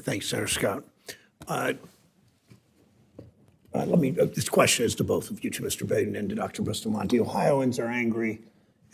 Thanks, Senator Scott. This question is to both of you, to Mr. Baden and to Dr. Bustamante. Ohioans are angry,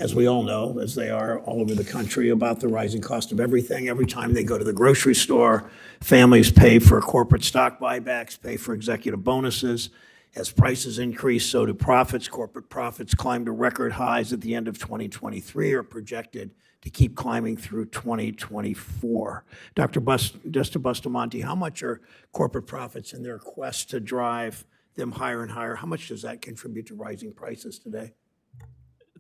as we all know, as they are all over the country, about the rising cost of everything. Every time they go to the grocery store, families pay for corporate stock buybacks, pay for executive bonuses. As prices increase, so do profits. Corporate profits climbed to record highs at the end of 2023, are projected to keep climbing through 2024. Dr. Bustamante, how much are corporate profits in their quest to drive them higher and higher? How much does that contribute to rising prices today?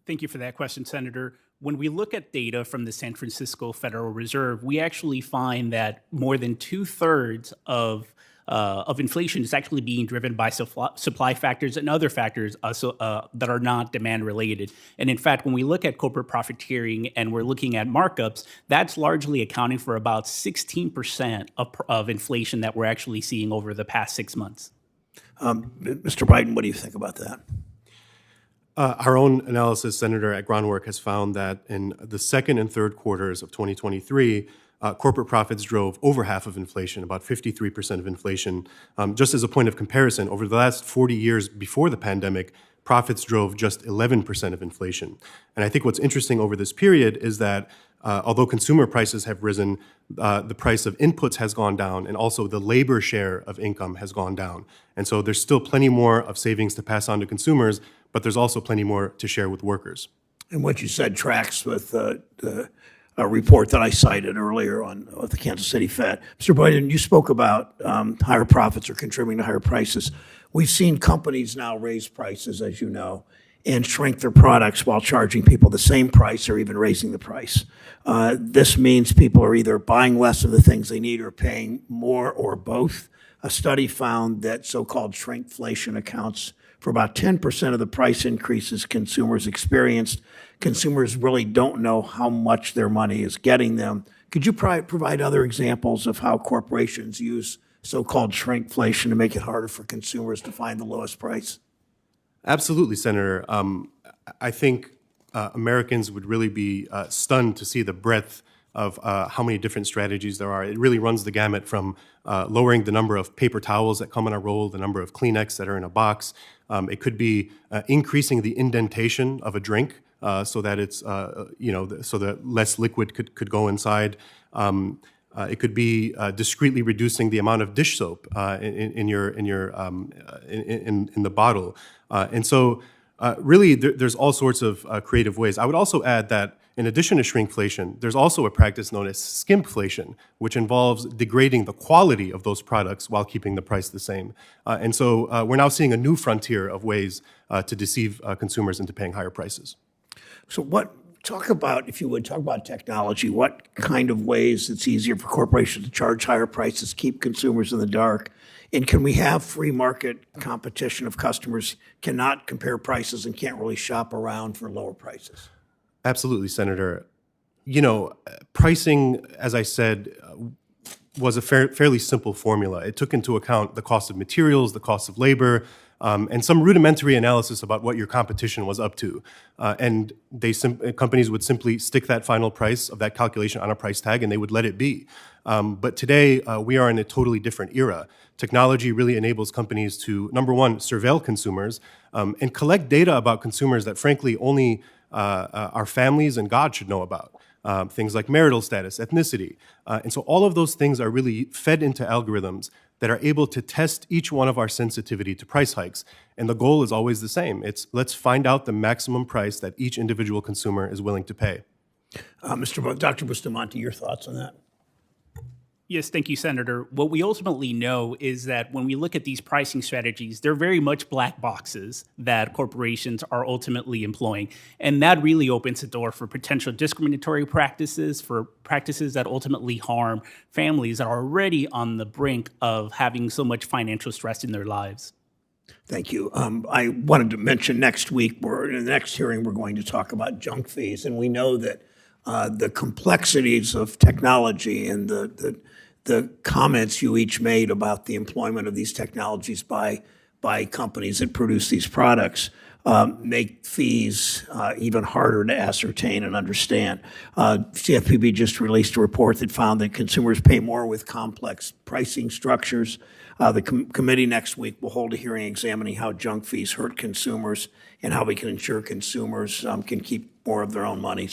Thank you for that question, Senator. When we look at data from the San Francisco Federal Reserve, we actually find that more than 2/3 of inflation is actually being driven by supply factors and other factors that are not demand related. And in fact, when we look at corporate profiteering and we're looking at markups, that's largely accounting for about 16% of inflation that we're actually seeing over the past 6 months. Mr. Biden, what do you think about that? Our own analysis, Senator, at Groundwork has found that in the second and third quarters of 2023, corporate profits drove over half of inflation, about 53% of inflation. Just as a point of comparison, over the last 40 years before the pandemic, profits drove just 11% of inflation. And I think what's interesting over this period is that although consumer prices have risen, the price of inputs has gone down, and also the labor share of income has gone down. And so there's still plenty more of savings to pass on to consumers, but there's also plenty more to share with workers. And what you said tracks with a report that I cited earlier on the Kansas City Fed. Mr. Biden, you spoke about higher profits are contributing to higher prices. We've seen companies now raise prices, as you know, and shrink their products while charging people the same price or even raising the price. This means people are either buying less of the things they need or paying more or both. A study found that so-called shrinkflation accounts for about 10% of the price increases consumers experienced. Consumers really don't know how much their money is getting them. Could you provide other examples of how corporations use so-called shrinkflation to make it harder for consumers to find the lowest price? Absolutely, Senator. I think Americans would really be stunned to see the breadth of how many different strategies there are. It really runs the gamut from lowering the number of paper towels that come in a roll, the number of Kleenex that are in a box. It could be increasing the indentation of a drink so that it's, so that less liquid could go inside. It could be discreetly reducing the amount of dish soap in the bottle. And so really, there's all sorts of creative ways. I would also add that in addition to shrinkflation, there's also a practice known as skimpflation, which involves degrading the quality of those products while keeping the price the same. And so we're now seeing a new frontier of ways to deceive consumers into paying higher prices. So talk about technology. What kind of ways it's easier for corporations to charge higher prices, keep consumers in the dark? And can we have free market competition if customers cannot compare prices and can't really shop around for lower prices? Absolutely, Senator. Pricing, as I said, was a fairly simple formula. It took into account the cost of materials, the cost of labor, and some rudimentary analysis about what your competition was up to. And companies would simply stick that final price of that calculation on a price tag, and they would let it be. But today, we are in a totally different era. Technology really enables companies to, number one, surveil consumers and collect data about consumers that, frankly, only our families and God should know about. Things like marital status, ethnicity. And so all of those things are really fed into algorithms that are able to test each one of our sensitivity to price hikes. And the goal is always the same. It's let's find out the maximum price that each individual consumer is willing to pay. Dr. Bustamante, your thoughts on that? Yes, thank you, Senator. What we ultimately know is that when we look at these pricing strategies, they're very much black boxes that corporations are ultimately employing. And that really opens the door for potential discriminatory practices, for practices that ultimately harm families that are already on the brink of having so much financial stress in their lives. Thank you. I wanted to mention next week, in the next hearing, we're going to talk about junk fees. And we know that the complexities of technology and the comments you each made about the employment of these technologies by companies that produce these products make fees even harder to ascertain and understand. CFPB just released a report that found that consumers pay more with complex pricing structures. The committee next week will hold a hearing examining how junk fees hurt consumers and how we can ensure consumers can keep more of their own money.